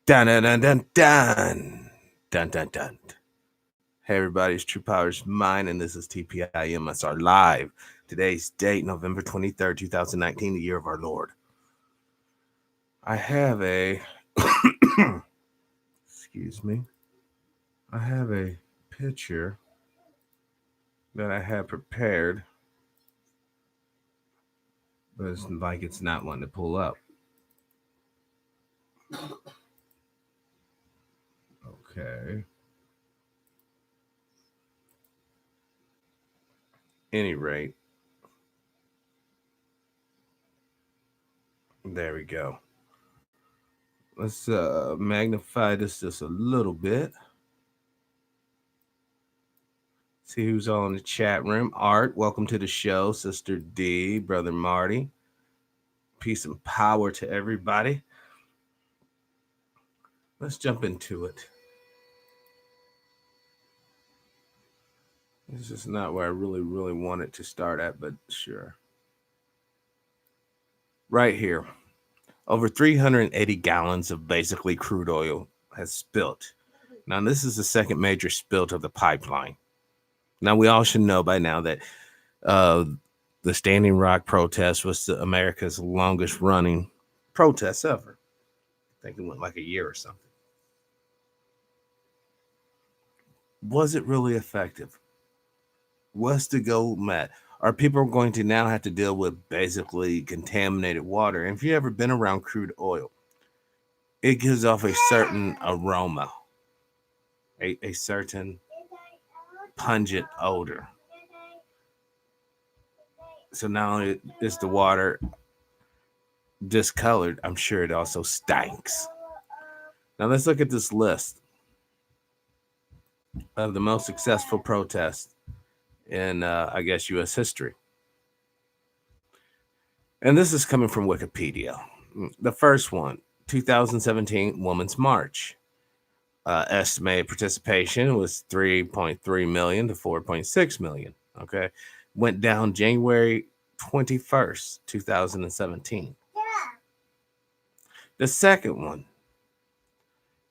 Dun dun dun dun dun dun dun dun. Hey everybody, it's True Powers Mine, and this is TPIM SR Live. Today's date, November 23rd, 2019, the year of our Lord. I have a excuse me. I have a picture that I have prepared, but it's like it's not wanting to pull up. Okay. Any rate, there we go. Let's magnify this just a little bit. See who's all in the chat room. Art, welcome to the show. Sister D, Brother Marty. Peace and power to everybody. Let's jump into it. This is not where I really wanted to start at, but sure. Right here. Over 380 gallons of basically crude oil has spilt. Now, this is the second major spilt of the pipeline. Now, we all should know by now that the Standing Rock protest was America's longest running protest ever. I think it went like a year or something. Was it really effective? What's the goal, Matt? Are people going to now have to deal with basically contaminated water? And if you've ever been around crude oil, it gives off a certain aroma, a certain pungent odor. So not only is the water discolored, I'm sure it also stinks. Now let's look at this list of the most successful protests in, I guess, U.S. history. And this is coming from Wikipedia. The first one, 2017 Women's March. Estimated participation was 3.3 million to 4.6 million. Okay. Went down January 21st, 2017. The second one,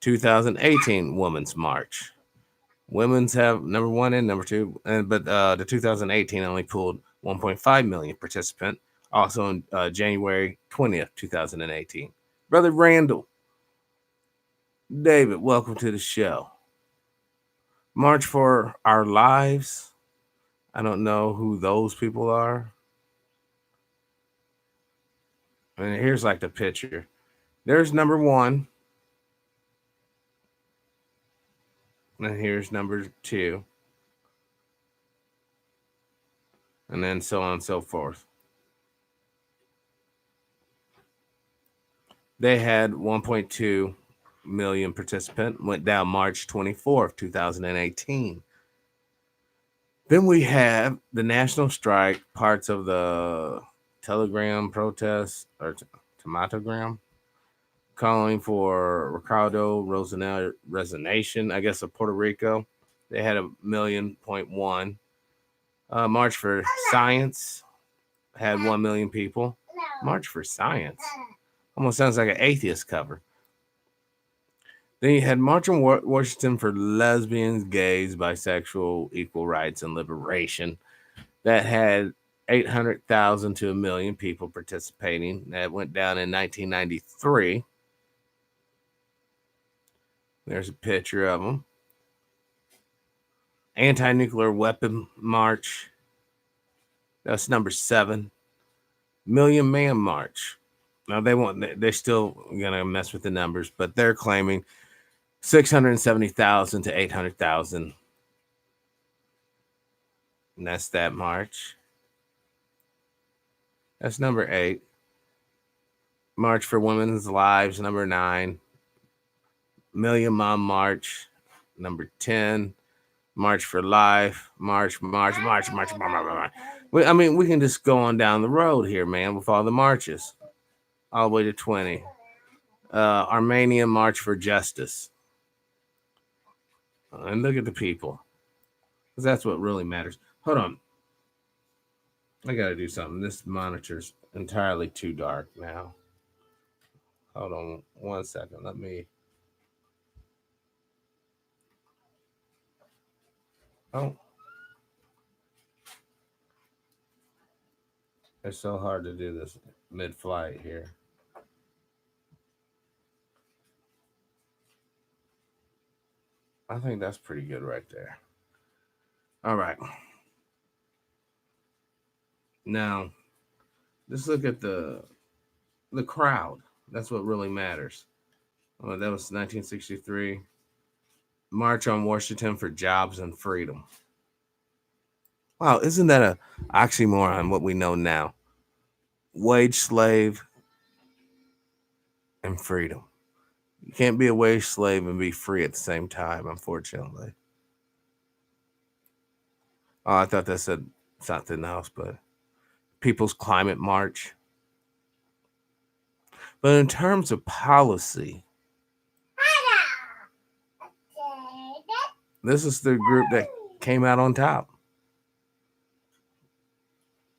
2018 Women's March. Women's have number one and number two, but the 2018 only pulled 1.5 million participant. Also on January 20th, 2018. Brother Randall, David, welcome to the show. March for Our Lives. I don't know who those people are. And here's like the picture. There's number one. And here's number two. And then so on and so forth. They had 1.2 million participants, went down March 24th, 2018. Then we have the national strike, parts of the Telegram protest or Tomatogram, calling for Ricardo resignation, I guess, of Puerto Rico. They had 1.1 million. March for Science had 1 million people. March for Science almost sounds like an atheist cover. Then you had March on Washington for lesbians, gays, bisexual, equal rights, and liberation. That had 800,000 to 1 million people participating. That went down in 1993. There's a picture of them. Anti-nuclear weapon march. That's number 7. Million Man March. Now they're still gonna mess with the numbers, but they're claiming 670,000 to 800,000. And that's that march. That's number 8. March for Women's Lives, number 9. Million Mom March, number 10. March for Life, March. I mean, we can just go on down the road here, man, with all the marches, all the way to 20. Armenian March for Justice. And look at the people, because that's what really matters. Hold on. I got to do something. This monitor's entirely too dark now. Hold on one second. Let me Oh, it's so hard to do this mid-flight here. I think that's pretty good right there. All right. Now, let's look at the crowd. That's what really matters. Oh, that was 1963. March on Washington for Jobs and Freedom. Wow, isn't that a oxymoron what we know now? Wage slave and freedom. You can't be a wage slave and be free at the same time, unfortunately. Oh, I thought that said something else, but People's Climate March. But in terms of policy, this is the group that came out on top.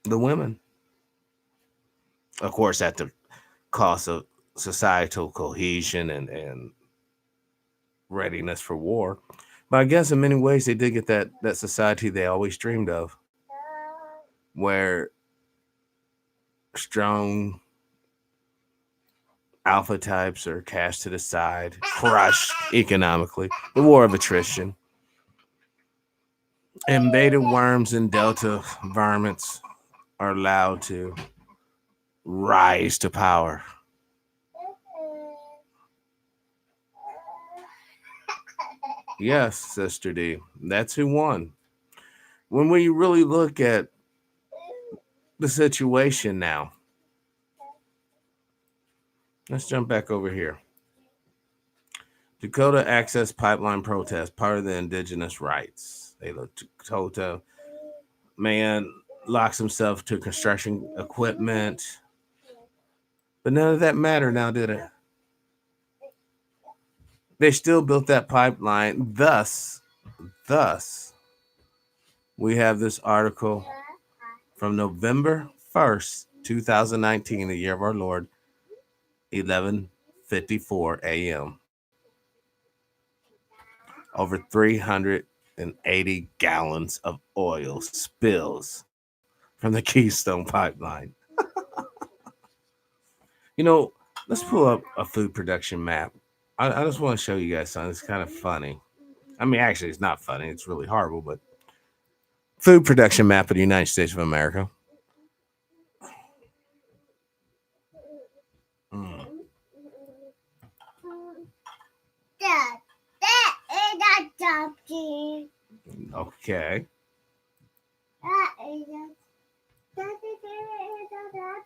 The women. Of course, at the cost of societal cohesion and readiness for war. But I guess in many ways they did get that society they always dreamed of, where strong alpha types are cast to the side, crushed economically, the war of attrition, and beta worms and delta varmints are allowed to rise to power. Yes, Sister D, that's who won. When we really look at the situation now, let's jump back over here. Dakota Access Pipeline protest, part of the indigenous rights. They look Dakota man locks himself to construction equipment. But none of that mattered now, did it? They still built that pipeline. Thus, we have this article from November 1st, 2019, the year of our Lord, 11:54 a.m. Over 380 gallons of oil spills from the Keystone Pipeline. Let's pull up a food production map. I just want to show you guys something. It's kind of funny. I mean, actually, it's not funny. It's really horrible, but food production map of the United States of America. Mm. Okay.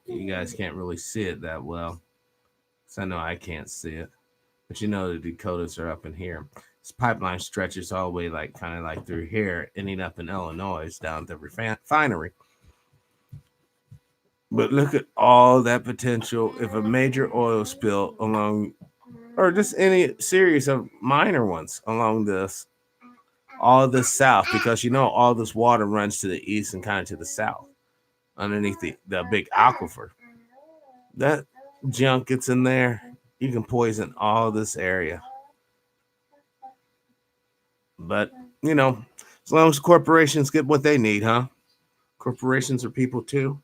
You guys can't really see it that well. So I know I can't see it. But the Dakotas are up in here. This pipeline stretches all the way kind of like through here, ending up in Illinois down at the refinery. But look at all that potential if a major oil spill along, or just any series of minor ones along this, all the south, because all this water runs to the east and kind of to the south underneath the big aquifer. That junk gets in there, you can poison all this area. But, as long as corporations get what they need, huh? Corporations are people too.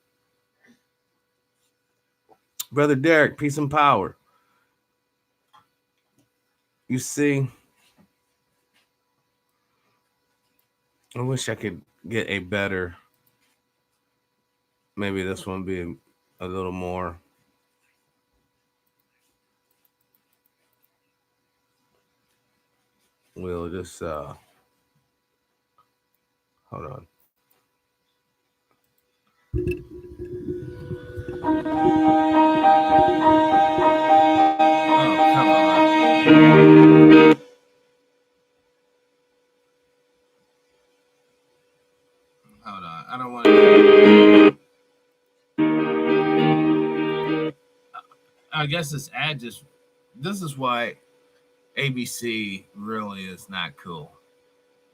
Brother Derek, peace and power. You see, I wish I could get a better, maybe this one be a little more. We'll just, hold on. Oh, come on. Hold on. I don't want to. I guess this ad this is why ABC really is not cool.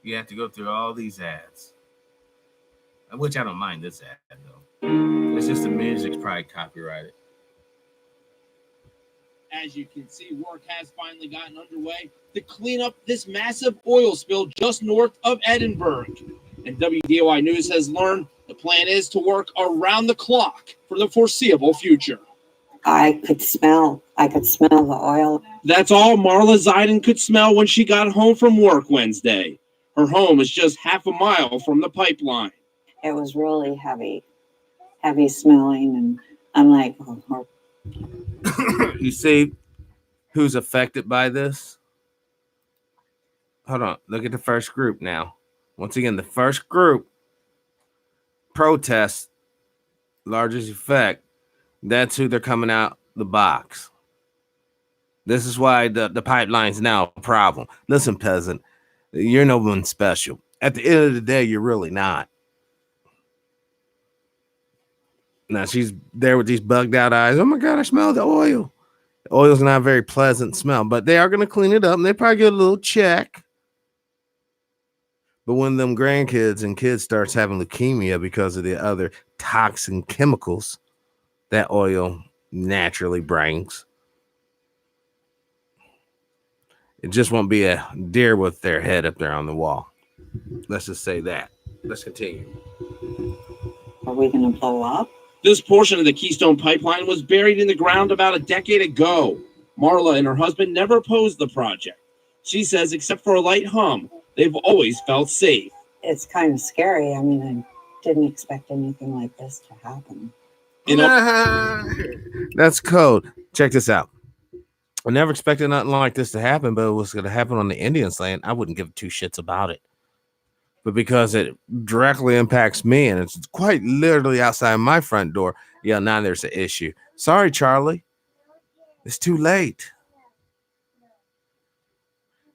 You have to go through all these ads, which I don't mind this ad though. It's just the music's probably copyrighted. As you can see, work has finally gotten underway to clean up this massive oil spill just north of Edinburgh. And WDOI News has learned the plan is to work around the clock for the foreseeable future. I could smell the oil. That's all Marla Zeiden could smell when she got home from work Wednesday. Her home is just half a mile from the pipeline. It was really heavy smelling, and I'm like, oh. You see who's affected by this? Hold on. Look at the first group now. Once again, the first group protest, largest effect. That's who they're coming out the box. This is why the pipeline's now a problem. Listen, peasant, you're no one special. At the end of the day, you're really not. Now she's there with these bugged out eyes. Oh my God, I smell the oil. The oil's not a very pleasant smell, but they are going to clean it up and they probably get a little check. But when them grandkids and kids starts having leukemia because of the other toxin chemicals that oil naturally brings, it just won't be a deer with their head up there on the wall. Let's just say that. Let's continue. Are we going to blow up? This portion of the Keystone Pipeline was buried in the ground about a decade ago. Marla and her husband never opposed the project. She says, except for a light hum, they've always felt safe. It's kind of scary. I mean, I didn't expect anything like this to happen. That's code. Check this out. I never expected nothing like this to happen, but it was going to happen on the Indians' land. I wouldn't give two shits about it. But because it directly impacts me and it's quite literally outside my front door, yeah, now there's an issue. Sorry, Charlie. It's too late.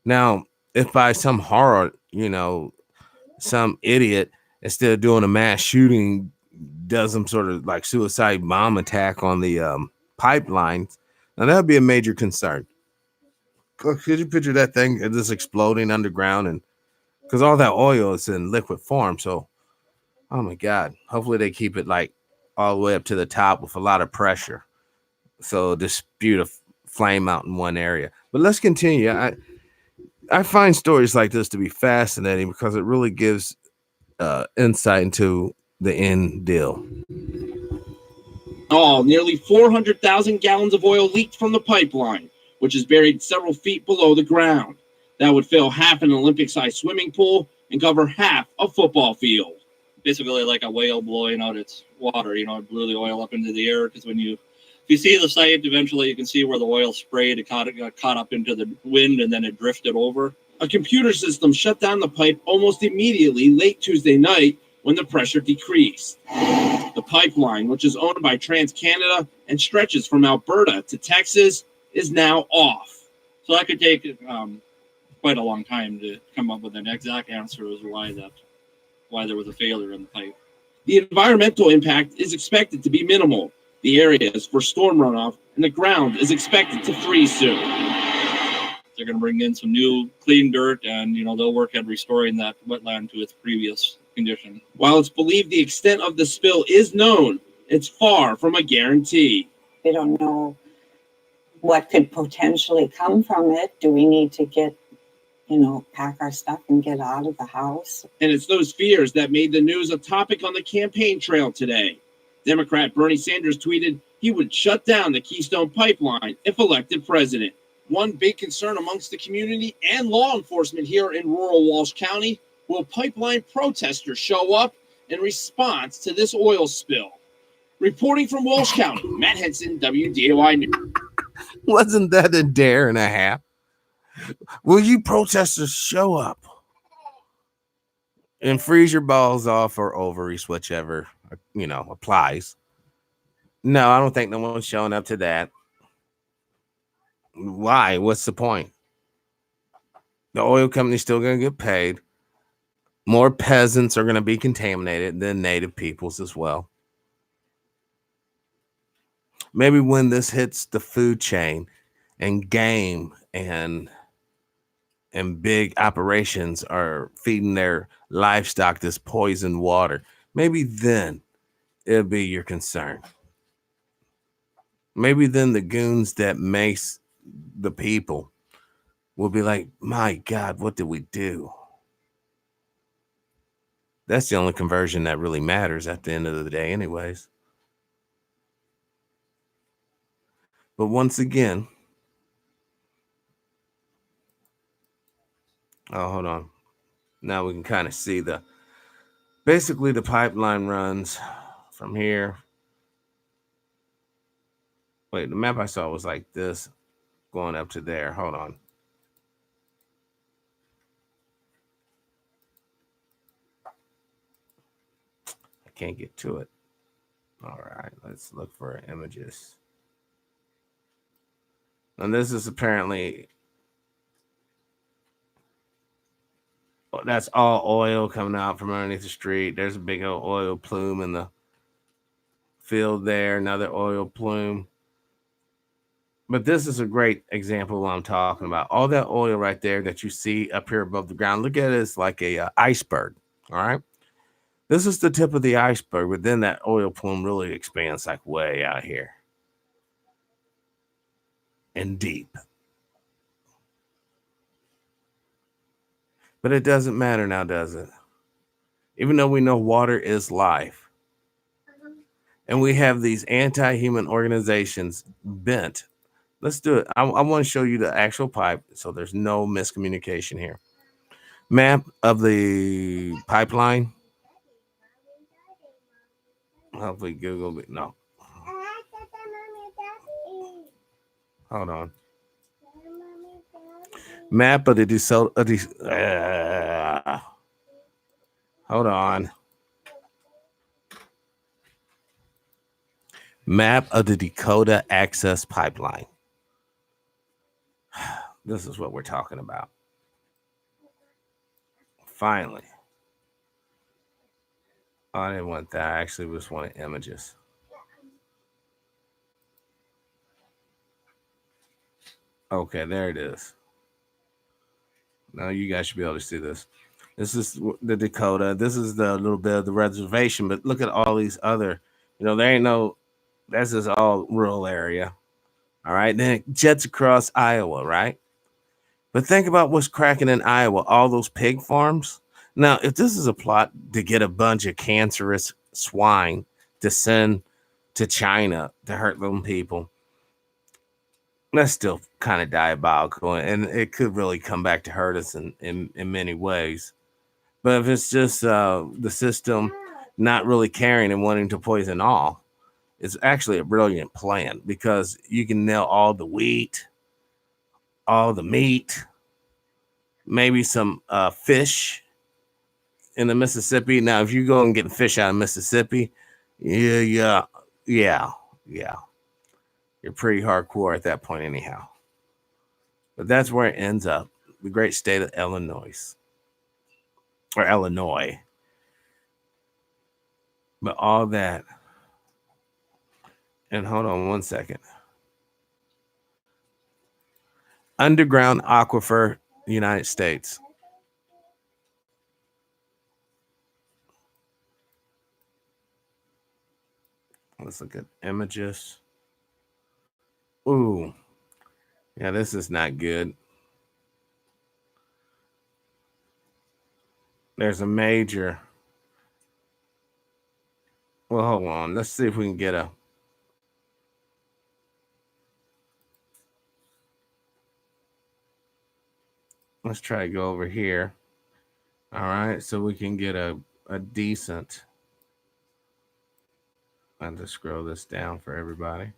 Now, if by some horror, some idiot, instead of doing a mass shooting, does some sort of like suicide bomb attack on the pipelines, now that would be a major concern. Could you picture that thing just exploding underground? And because all that oil is in liquid form. So, oh my God, hopefully they keep it like all the way up to the top with a lot of pressure. So this spew of flame out in one area. But let's continue. I find stories like this to be fascinating because it really gives insight into the end deal. Nearly 400,000 gallons of oil leaked from the pipeline, which is buried several feet below the ground. That would fill half an Olympic-sized swimming pool and cover half a football field. Basically like a whale blowing out its water, it blew the oil up into the air, because if you see the site, eventually you can see where the oil sprayed, it got caught up into the wind, and then it drifted over. A computer system shut down the pipe almost immediately late Tuesday night when the pressure decreased. The pipeline, which is owned by TransCanada and stretches from Alberta to Texas, is now off. So that could take quite a long time to come up with an exact answer as to why there was a failure in the pipe. The environmental impact is expected to be minimal. The area is for storm runoff, and the ground is expected to freeze soon. They're going to bring in some new clean dirt, and they'll work at restoring that wetland to its previous condition. While it's believed the extent of the spill is known, it's far from a guarantee. We don't know what could potentially come from it. Do we need to get pack our stuff and get out of the house? And it's those fears that made the news a topic on the campaign trail today. Democrat Bernie Sanders tweeted he would shut down the Keystone Pipeline if elected president. One big concern amongst the community and law enforcement here in rural Walsh County: will pipeline protesters show up in response to this oil spill? Reporting from Walsh County, Matt Henson, WDOI News. Wasn't that a dare and a half? Will you protesters show up and freeze your balls off or ovaries, whichever, applies? No, I don't think no one's showing up to that. Why? What's the point? The oil company's still going to get paid. More peasants are going to be contaminated than native peoples as well. Maybe when this hits the food chain and game and big operations are feeding their livestock this poisoned water, maybe then it'll be your concern. maybe then the goons that mace the people will be like, my God, what did we do? That's the only conversion that really matters at the end of the day, anyways. But once again, oh, hold on. Now we can kind of see basically the pipeline runs from here. Wait, the map I saw was like this, going up to there. Hold on. I can't get to it. All right, let's look for images. And this is apparently, that's all oil coming out from underneath the street. There's a big old oil plume in the field there, another oil plume. But this is a great example of what I'm talking about. All that oil right there that you see up here above the ground, look at it as like a iceberg, all right? This is the tip of the iceberg, but then that oil plume really expands like way out here and deep. But it doesn't matter now, does it? Even though we know water is life. And we have these anti-human organizations bent. Let's do it. I want to show you the actual pipe so there's no miscommunication here. Map of the pipeline. Hopefully Google, no. Hold on. Map of the hold on. Map of the Dakota Access Pipeline. This is what we're talking about. Finally. Oh, I didn't want that. I actually just wanted images. Okay, there it is. Now you guys should be able to see this. This is the Dakota. This is the little bit of the reservation, but look at all these other, there ain't no, that's just all rural area. All right. Then it jets across Iowa, right? But think about what's cracking in Iowa, all those pig farms. Now, if this is a plot to get a bunch of cancerous swine to send to China to hurt them people, that's still kind of diabolical, and it could really come back to hurt us in many ways. But if it's just the system not really caring and wanting to poison all, it's actually a brilliant plan because you can nail all the wheat, all the meat, maybe some fish in the Mississippi. Now, if you go and get fish out of Mississippi, yeah. You're pretty hardcore at that point anyhow. But that's where it ends up. The great state of Illinois. Or Illinois. But all that. And hold on one second. Underground aquifer, United States. Let's look at images. Ooh. Yeah, this is not good. There's a major. Well, hold on. Let's see if we can get a. Let's try to go over here. All right, so we can get a decent. I'll just scroll this down for everybody.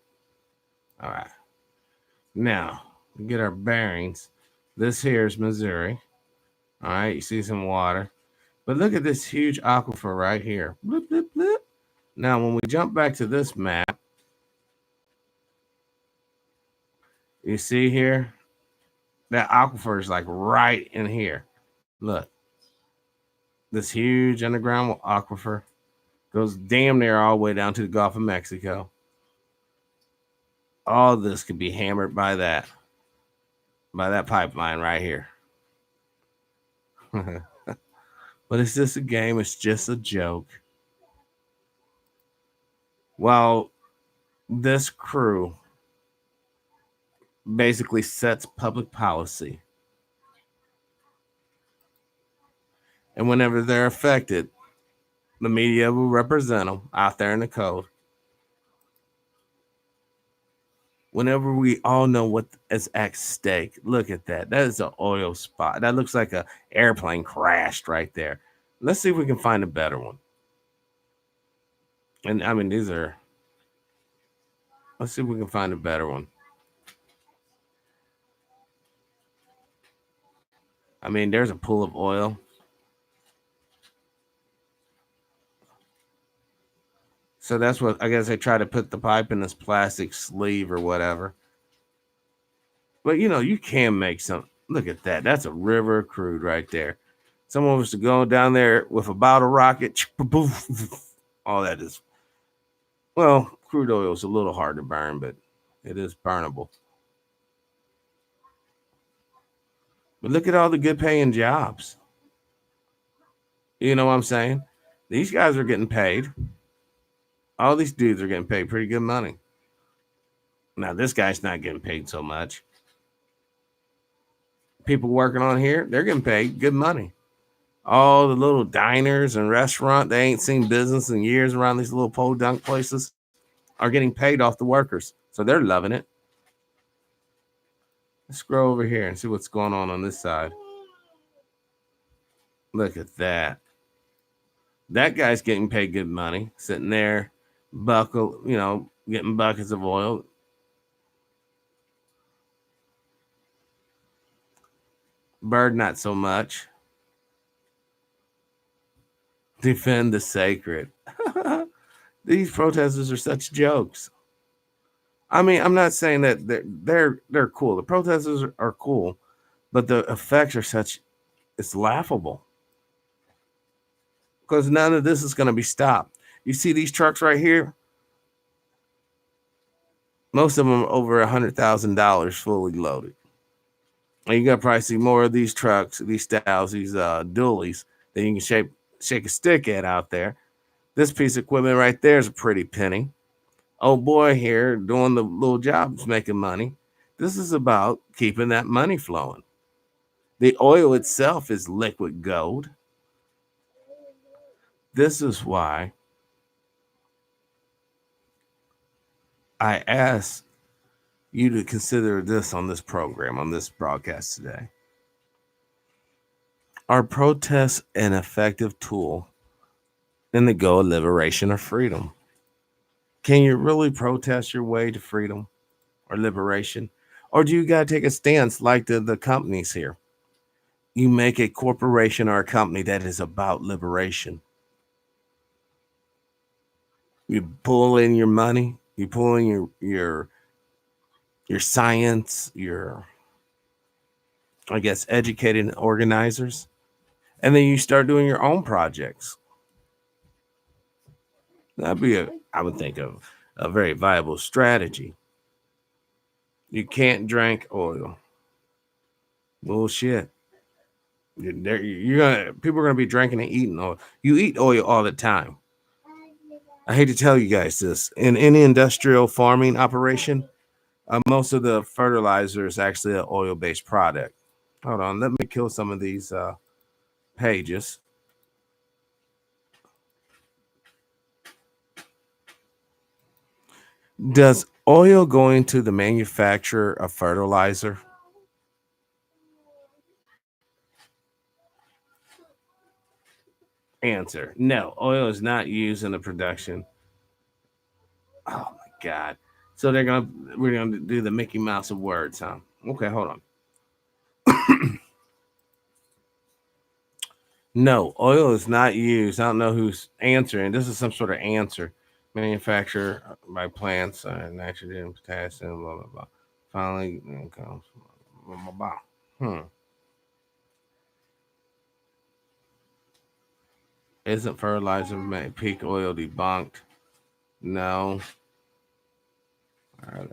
All right. Now, we get our bearings. This here is Missouri. All right, you see some water. But look at this huge aquifer right here. Bloop, bloop, bloop. Now, when we jump back to this map, you see here, that aquifer is like right in here. Look. This huge underground aquifer goes damn near all the way down to the Gulf of Mexico. All this could be hammered by that pipeline right here. But it's just a game. It's just a joke. Well, this crew basically sets public policy. And whenever they're affected, the media will represent them out there in the code. Whenever we all know what is at stake, look at that. That is an oil spot. That looks like an airplane crashed right there. Let's see if we can find a better one. And I mean, let's see if we can find a better one. I mean, there's a pool of oil. So that's what I guess they try to put the pipe in this plastic sleeve or whatever. But you can make some. Look at that. That's a river of crude right there. Someone was to go down there with a bottle rocket. All that is. Well, crude oil is a little hard to burn, but it is burnable. But look at all the good paying jobs. You know what I'm saying? These guys are getting paid. All these dudes are getting paid pretty good money. Now, this guy's not getting paid so much. People working on here, they're getting paid good money. All the little diners and restaurants, they ain't seen business in years around these little podunk places, are getting paid off the workers. So they're loving it. Let's scroll over here and see what's going on this side. Look at that. That guy's getting paid good money, sitting there, getting buckets of oil. Bird, not so much. Defend the sacred. These protesters are such jokes. I mean, I'm not saying that they're cool. The protesters are cool, but the effects are such, it's laughable. Because none of this is going to be stopped. You see these trucks right here? Most of them are over $100,000 fully loaded. And you got to probably see more of these trucks, these styles, these dualies that you can shake a stick at out there. This piece of equipment right there is a pretty penny. Old boy here doing the little jobs, making money. This is about keeping that money flowing. The oil itself is liquid gold. This is why I ask you to consider this on this program, on this broadcast today. Are protests an effective tool in the goal of liberation or freedom? Can you really protest your way to freedom or liberation? Or do you got to take a stance like the companies here? You make a corporation or a company that is about liberation. You pull in your money, you pull in your science, your, I guess, educated organizers, and then you start doing your own projects. That'd be I would think, a very viable strategy. You can't drink oil. Bullshit. People are gonna be drinking and eating oil. You eat oil all the time. I hate to tell you guys this. In any industrial farming operation, most of the fertilizer is actually an oil-based product. Hold on, let me kill some of these pages. Does oil go into the manufacture of fertilizer? Answer: no, oil is not used in the production. Oh my God. So we're gonna do the Mickey Mouse of words, huh? Okay, hold on. No, oil is not used. I don't know who's answering. This is some sort of answer. Manufactured by plants, nitrogen, potassium, blah blah blah. Finally, comes blah blah blah. Isn't fertilizer peak oil debunked? No. All right.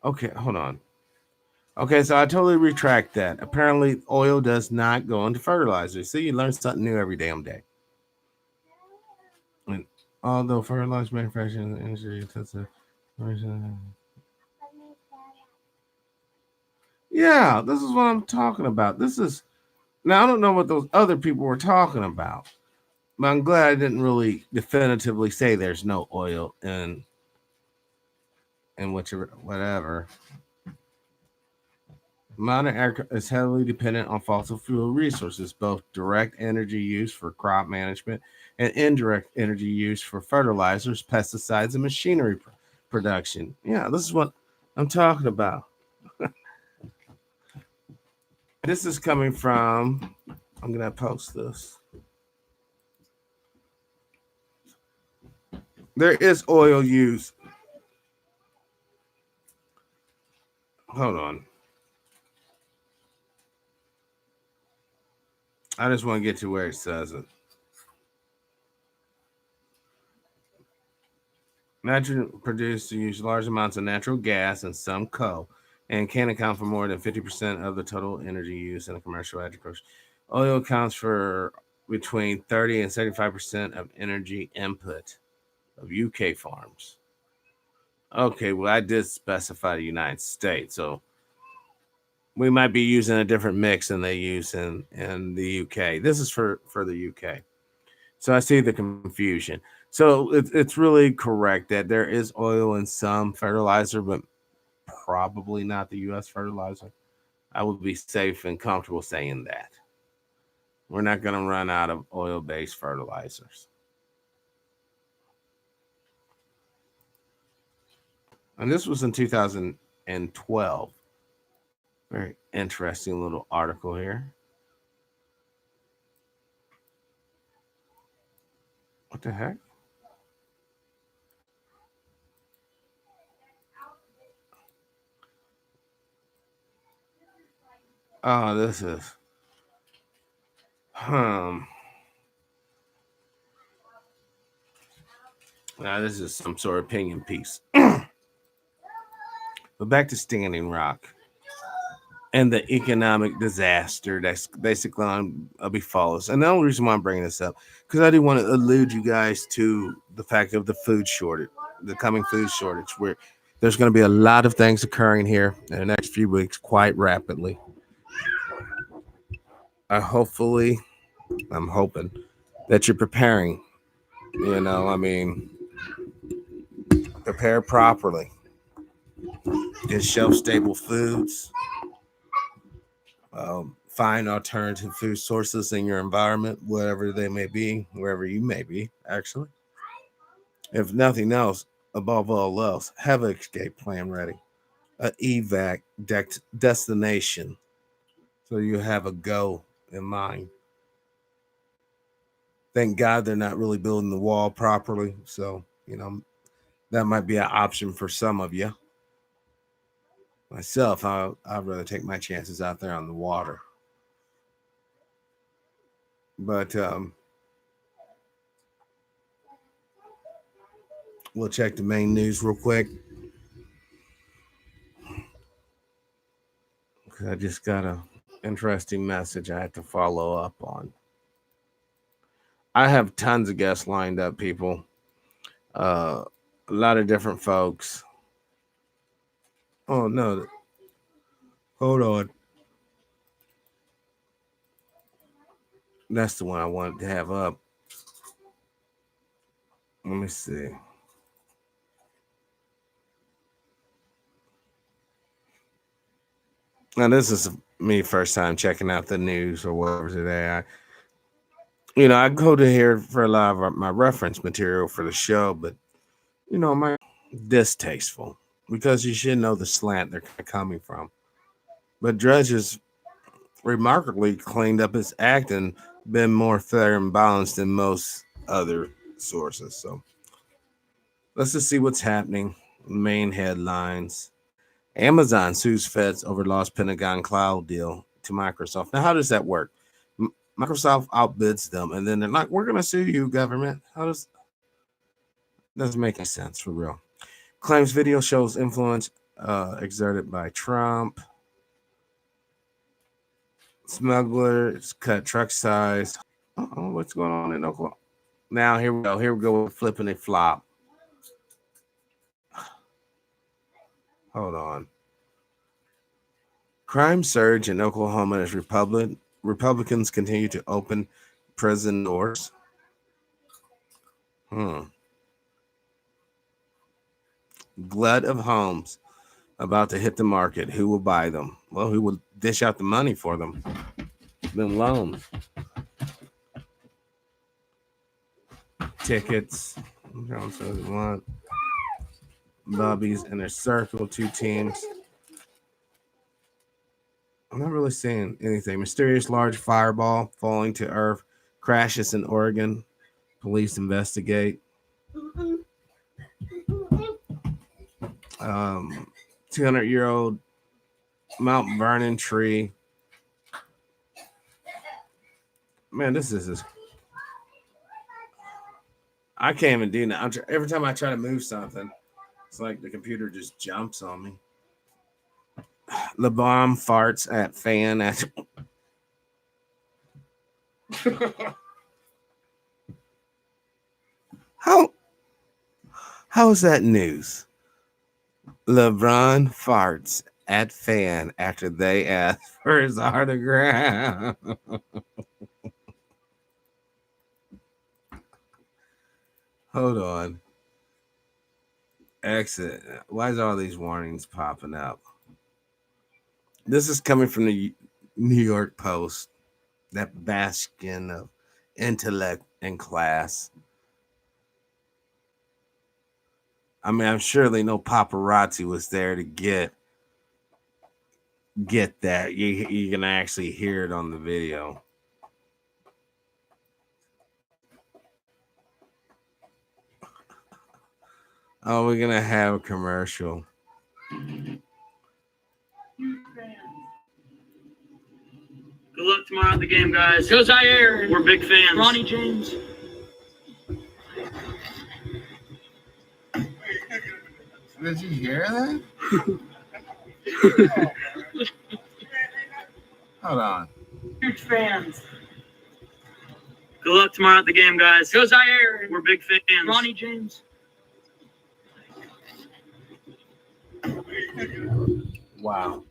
Okay, hold on. Okay, so I totally retract that. Apparently, oil does not go into fertilizer. See, you learn something new every damn day. And although fertilizer manufacturing industry intensive, Yeah, this is what I'm talking about. This is now I don't know what those other people were talking about, but I'm glad I didn't really definitively say there's no oil in whichever whatever. Modern agriculture is heavily dependent on fossil fuel resources, both direct energy use for crop management and indirect energy use for fertilizers, pesticides, and machinery production. Yeah, this is what I'm talking about. This is coming from, I'm going to post this. There is oil use. Hold on. I just want to get to where it says it. Nitrogen produced use large amounts of natural gas and some coal, and can account for more than 50% of the total energy use in a commercial agriculture. Oil accounts for between 30 and 75% of energy input of UK farms. Okay, well, I did specify the United States, so we might be using a different mix than they use in the UK. This is for the UK. So I see the confusion. So it's really correct that there is oil in some fertilizer, but probably not the U.S. fertilizer. I would be safe and comfortable saying that. We're not going to run out of oil-based fertilizers. And this was in 2012. Very interesting little article here. What the heck? Oh, this is now this is some sort of opinion piece. But back to Standing Rock and the economic disaster that's basically on befall us. And the only reason why I'm bringing this up, because I do want to allude you guys to the fact of the food shortage, the coming food shortage, where there's going to be a lot of things occurring here in the next few weeks quite rapidly. I'm hoping that you're preparing. Prepare properly. Get shelf-stable foods. Find alternative food sources in your environment, whatever they may be, wherever you may be, actually. If nothing else, above all else, have an escape plan ready, an evac destination, so you have a go in mind. Thank God they're not really building the wall properly, so, that might be an option for some of you. Myself, I'd rather take my chances out there on the water. But we'll check the main news real quick. I just got an interesting message I have to follow up on. I have tons of guests lined up, people. A lot of different folks. Oh, no. Hold on. That's the one I wanted to have up. Let me see. Now, this is me first time checking out the news or whatever today. I go to here for a lot of my reference material for the show, but, my distasteful because you should know the slant they're coming from. But Drudge has remarkably cleaned up his act and been more fair and balanced than most other sources. So let's just see what's happening. Main headlines. Amazon sues feds over lost Pentagon cloud deal to Microsoft. Now, how does that work? Microsoft outbids them, and then they're like, we're going to sue you, government. Doesn't make any sense for real. Claims video shows influence exerted by Trump. Smugglers cut truck size. What's going on in Oklahoma? Now, here we go. Here we go with flipping a flop. Hold on. Crime surge in Oklahoma as Republicans continue to open prison doors. Glut of homes about to hit the market. Who will buy them? Well, who will dish out the money for them? Them loans. Tickets. Bubbies and their circle, 2 teams. I'm not really seeing anything. Mysterious large fireball falling to earth. Crashes in Oregon. Police investigate. 200-year-old Mount Vernon tree. Man, this is I can't even do that. Every time I try to move something, it's like the computer just jumps on me. LeBron farts at fan at How is that news? LeBron farts at fan after they asked for his autograph. Hold on. Exit. Why is all these warnings popping up? This is coming from the New York Post, that bastion of intellect and class. I mean, I'm surely no paparazzi was there to get that. You can actually hear it on the video. Oh, we're gonna have a commercial. Good luck tomorrow at the game, guys. Go Zaire. We're big fans. Ronnie James. Did you hear that? Hold on. Huge fans. Good luck tomorrow at the game, guys. Go Zaire. We're big fans. Ronnie James. Wow.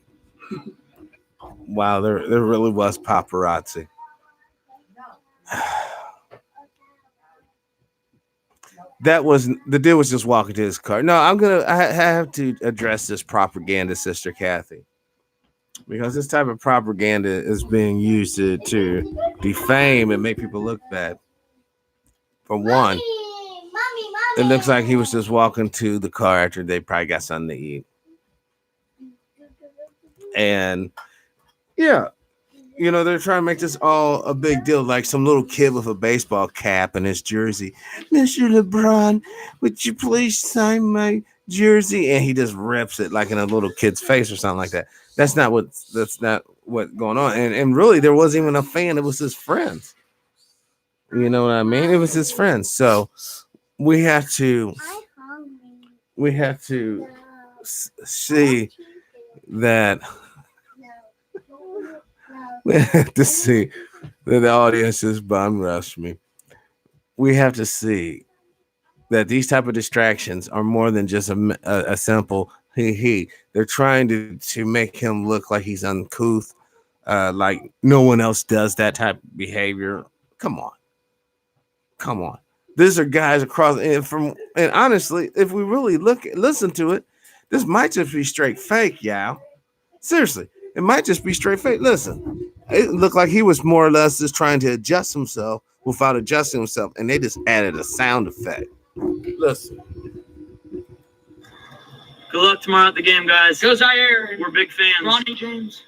Wow, there really was paparazzi. That was the dude was just walking to his car. No, I have to address this propaganda, Sister Kathy, because this type of propaganda is being used to defame and make people look bad. For one, it looks like he was just walking to the car after they probably got something to eat. And yeah, you know, they're trying to make this all a big deal, like some little kid with a baseball cap and his jersey. Mr. LeBron, would you please sign my jersey? And he just rips it like in a little kid's face or something like that. That's not what's going on. And really, there wasn't even a fan. It was his friends. You know what I mean? It was his friends. So we have to see that. We have to see that the audience is bum rush me. We have to see that these type of distractions are more than just a simple he. They're trying to make him look like he's uncouth, like no one else does that type of behavior. Come on. These are guys across and honestly, if we really listen to it, this might just be straight fake, y'all. Seriously. It might just be straight fake. Listen, it looked like he was more or less just trying to adjust himself without adjusting himself, and they just added a sound effect. Listen. Good luck tomorrow at the game, guys. Go Zaire. We're big fans. Ronnie James.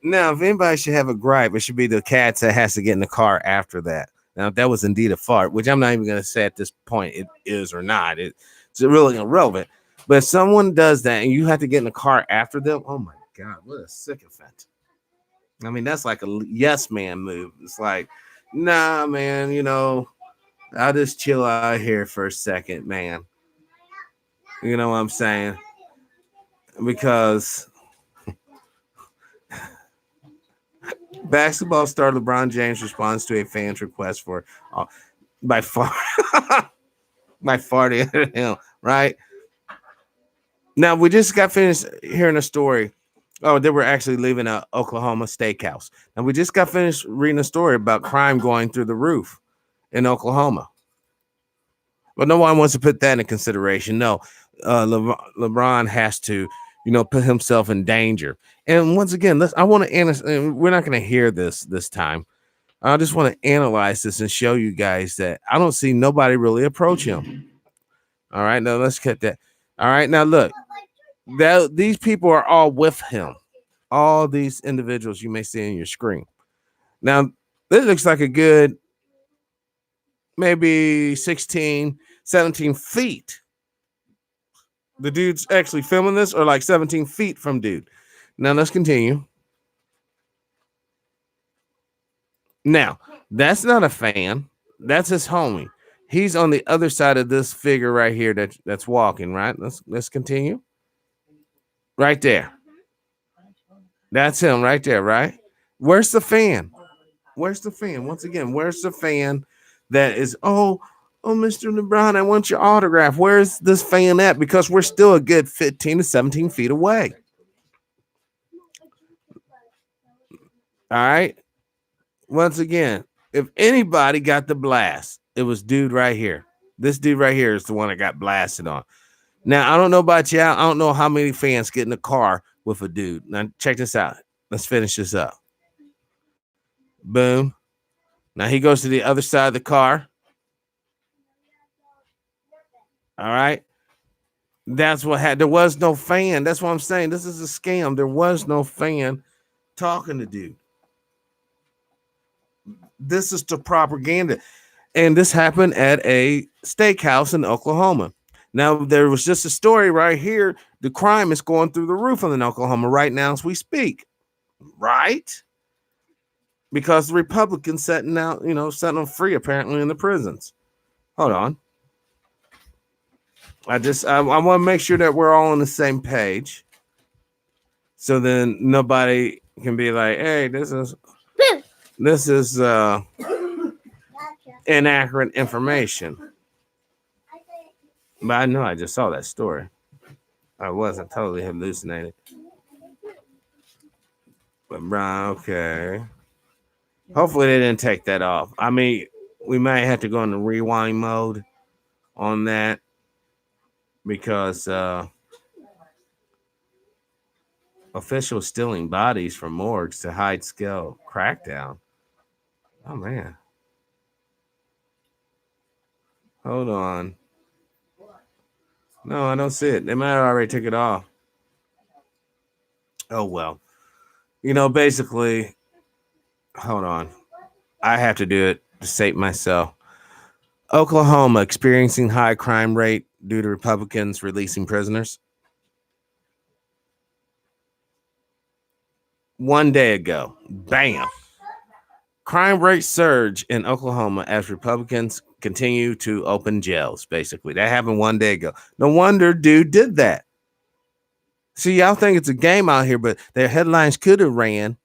Now, if anybody should have a gripe, it should be the cats that has to get in the car after that. Now, if that was indeed a fart, which I'm not even going to say at this point it is or not, it's really irrelevant. But if someone does that and you have to get in the car after them, oh my God, what a sycophant. I mean, that's like a yes man move. It's like, nah, man, you know, I'll just chill out here for a second, man. You know what I'm saying? Because Basketball star LeBron James responds to a fan's request for by far by farting at him. Right now, we just got finished hearing a story. Oh, they were actually leaving a Oklahoma steakhouse, and we just got finished reading a story about crime going through the roof in Oklahoma. But no one wants to put that in consideration. No, LeBron has to, put himself in danger. And once again, I want to analyze. We're not going to hear this time. I just want to analyze this and show you guys that I don't see nobody really approach him. All right, now let's cut that. All right, now look, these people are all with him. All these individuals you may see on your screen. Now, this looks like a good maybe 16, 17 feet. The dude's actually filming this, or like 17 feet from dude. Now let's continue. Now, that's not a fan. That's his homie. He's on the other side of this figure right here that's walking, right? Let's continue. Right there. That's him right there, right? Where's the fan? Where's the fan? Once again, where's the fan that is, oh, Mr. LeBron, I want your autograph. Where's this fan at? Because we're still a good 15 to 17 feet away. All right. Once again, if anybody got the blast, it was dude right here. This dude right here is the one that got blasted on. Now, I don't know about you. I don't know how many fans get in the car with a dude. Now, check this out. Let's finish this up. Boom. Now, he goes to the other side of the car. All right. That's what happened. There was no fan. That's what I'm saying. This is a scam. There was no fan talking to dude. This is the propaganda. And this happened at a steakhouse in Oklahoma. Now, there was just a story right here. The crime is going through the roof in Oklahoma right now as we speak. Right? Because the Republicans setting them free apparently in the prisons. Hold on. I want to make sure that we're all on the same page. So then nobody can be like, hey, this is inaccurate information. But I know I just saw that story. I wasn't totally hallucinating. But okay. Hopefully they didn't take that off. I mean, we might have to go into rewind mode on that because officials stealing bodies from morgues to hide scale crackdown. Oh man. Hold on. No, I don't see it. They might have already took it off. Oh well. Basically, hold on. I have to do it to save myself. Oklahoma experiencing high crime rate due to Republicans releasing prisoners. 1 day ago, bam. Crime rate surge in Oklahoma as Republicans continue to open jails, basically. That happened 1 day ago. No wonder dude did that. See, y'all think it's a game out here, but their headlines could have ran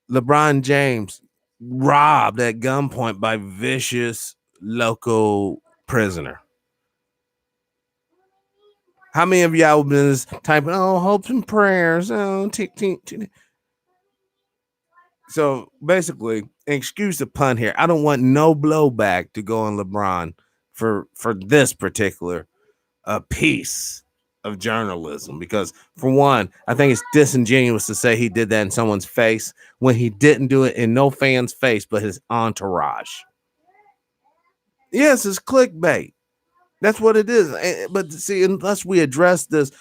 LeBron James robbed at gunpoint by vicious local prisoner. How many of y'all been typing, oh, hopes and prayers, oh, tick, tick, tick. So basically, excuse the pun here. I don't want no blowback to go on LeBron for this particular piece of journalism, because for one, I think it's disingenuous to say he did that in someone's face when he didn't do it in no fan's face but his entourage. Yes, it's clickbait. That's what it is. But see, unless we address this,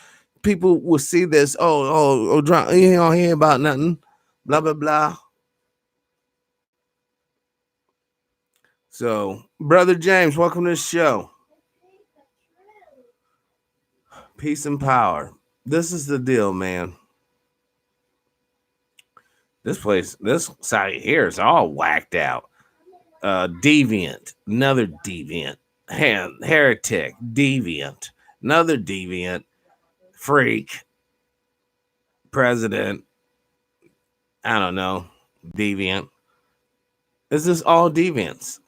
people will see this. Oh, you don't hear about nothing. Blah blah blah. So, Brother James, welcome to the show. Peace and power. This is the deal, man. This site here is all whacked out. Deviant, another deviant. Heretic, deviant, another deviant. Freak, president. I don't know. deviant. This is all deviants.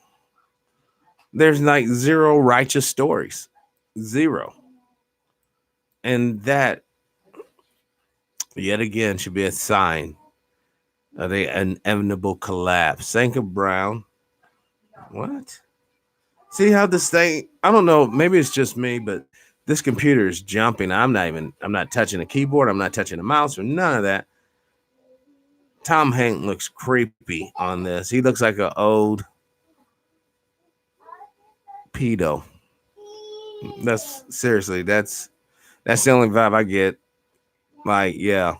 There's like zero righteous stories. Zero. And that, yet again, should be a sign of the inevitable collapse. Sanka Brown. What? See how this thing, I don't know, maybe it's just me, but this computer is jumping. I'm not touching the keyboard. I'm not touching the mouse or none of that. Tom Hanks looks creepy on this. He looks like an old pedo. That's seriously, that's the only vibe I get. Like, yeah,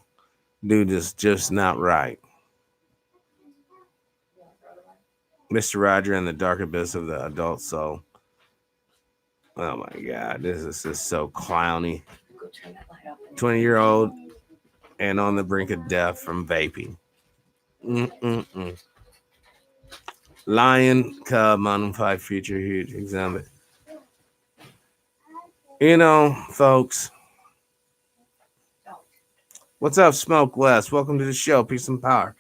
dude is just not right. Mr. Roger and the dark abyss of the adult soul. Oh my God, this is just so clowny. 20-year-old and on the brink of death from vaping. Lion, cub, modified future, huge exhibit. You know, folks. What's up, Smoke West? Welcome to the show. Peace and power.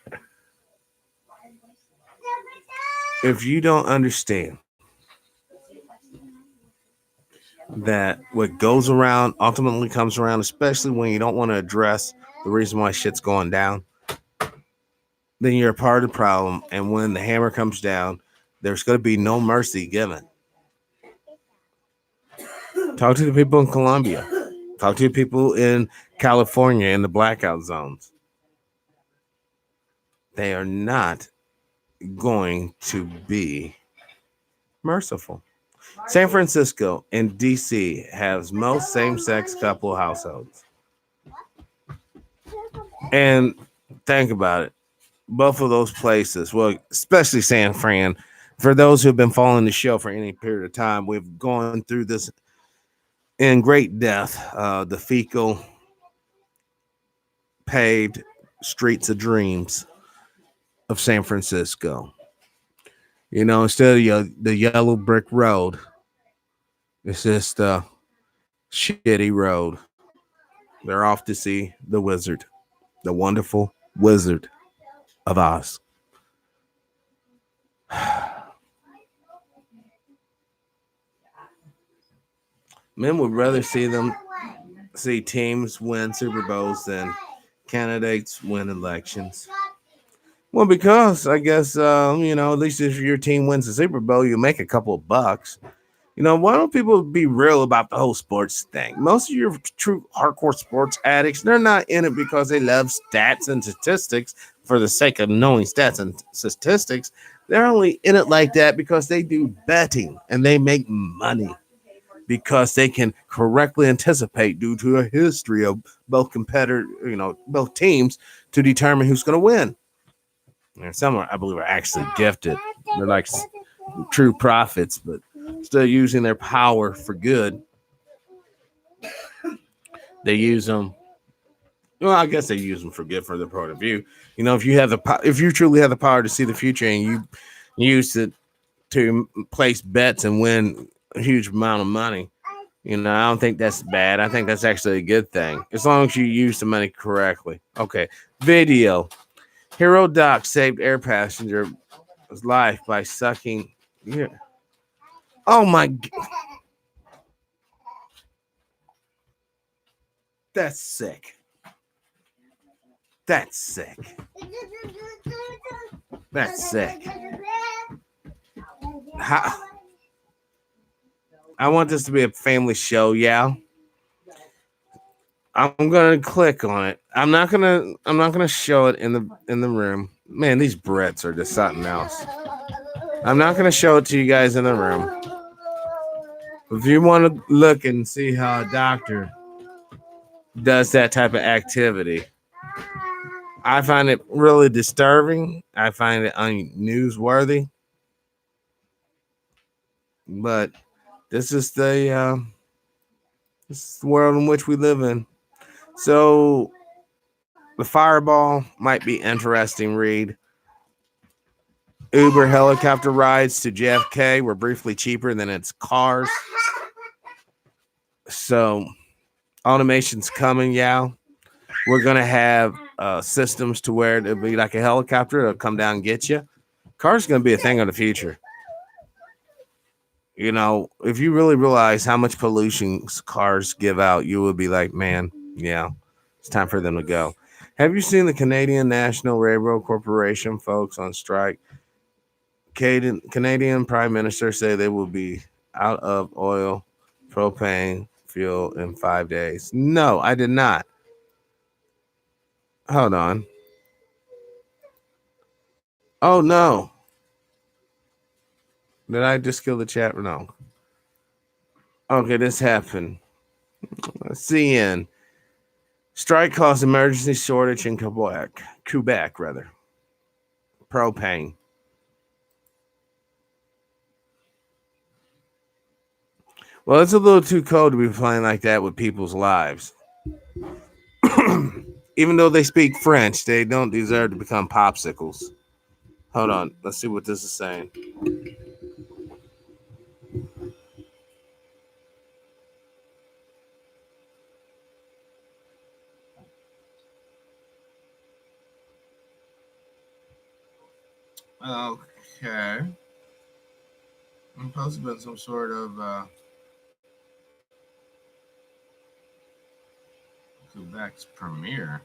If you don't understand that what goes around ultimately comes around, especially when you don't want to address the reason why shit's going down, then you're a part of the problem. And when the hammer comes down, there's going to be no mercy given. Talk to the people in Colombia. Talk to the people in California in the blackout zones. They are not going to be merciful. San Francisco and DC has most same-sex couple households. And think about it. Both of those places, well, especially San Fran, for those who have been following the show for any period of time, we've gone through this in great depth. The fecal paved streets of dreams of San Francisco. You know, instead of the yellow brick road, it's just a shitty road. They're off to see the wizard, the wonderful Wizard of Oz. Men would rather see teams win Super Bowls than candidates win elections. Well, because I guess, at least if your team wins the Super Bowl, you make a couple of bucks. You know, why don't people be real about the whole sports thing? Most of your true hardcore sports addicts, they're not in it because they love stats and statistics for the sake of knowing stats and statistics. They're only in it like that because they do betting and they make money because they can correctly anticipate due to a history of both both teams to determine who's going to win. And some I believe are actually gifted. They're like true prophets, but still using their power for good. They use them. Well, I guess they use them for good from their point of view. You know, if you truly have the power to see the future and you use it to place bets and win a huge amount of money, I don't think that's bad. I think that's actually a good thing as long as you use the money correctly. Okay, video. Hero Doc saved air passenger's life by sucking. Yeah. Oh my God. That's sick. That's sick. That's sick. I want this to be a family show, yeah. I'm gonna click on it. I'm not gonna show it in the room. Man, these Brits are just something else. I'm not gonna show it to you guys in the room. If you want to look and see how a doctor does that type of activity, I find it really disturbing. I find it unnewsworthy. But this is the world in which we live in. So the fireball might be interesting, read. Uber helicopter rides to JFK were briefly cheaper than its cars. So automation's coming, yeah. We're going to have systems to where it'll be like a helicopter. It'll come down and get you. Cars going to be a thing of the future. You know, if you really realize how much pollution cars give out, you would be like, man, yeah, it's time for them to go. Have you seen the Canadian National Railroad Corporation folks on strike? Canadian Prime Minister say they will be out of oil, propane, fuel in 5 days. No, I did not. Hold on. Oh, no. Did I just kill the chat? No. Okay, this happened. CN. Strike caused emergency shortage in Quebec, rather. Propane. Well, it's a little too cold to be playing like that with people's lives. Even though they speak French, they don't deserve to become popsicles. Hold on. Let's see what this is saying. Okay. I'm supposed to be some sort of Quebec's premiere.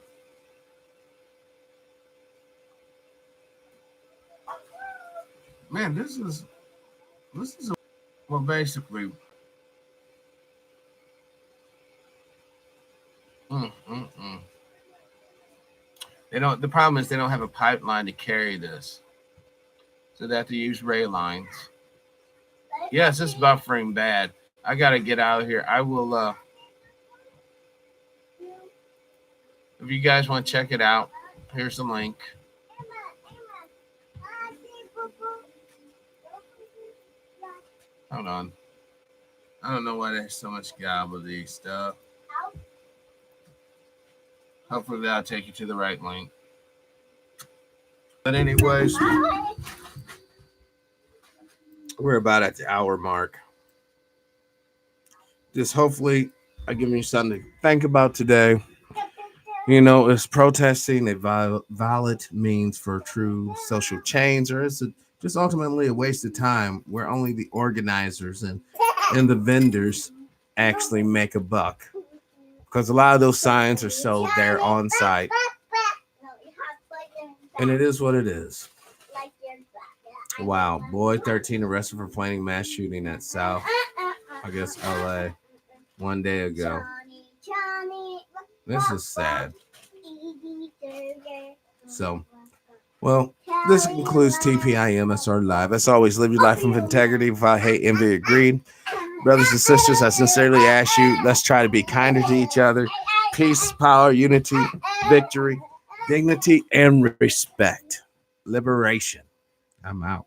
Man, this is well, basically. They don't. The problem is they don't have a pipeline to carry this, so they have to use rail lines. Yes, it's buffering bad. I gotta get out of here. I will. If you guys want to check it out, here's the link. Hold on. I don't know why there's so much gobbledygook stuff. Hopefully that'll take you to the right link. But anyways, we're about at the hour mark. Just hopefully I give you something to think about today. You know, is protesting a valid means for true social change, or is it just ultimately a waste of time where only the organizers and the vendors actually make a buck? Because a lot of those signs are sold there on site. And it is what it is. Wow. Boy 13 arrested for planning mass shooting at South, I guess, LA 1 day ago. This is sad. So, well, this concludes TPIM SR Live. As always, live your life with integrity without hate, envy, or greed. Brothers and sisters, I sincerely ask you, let's try to be kinder to each other. Peace, power, unity, victory, dignity, and respect. Liberation. I'm out.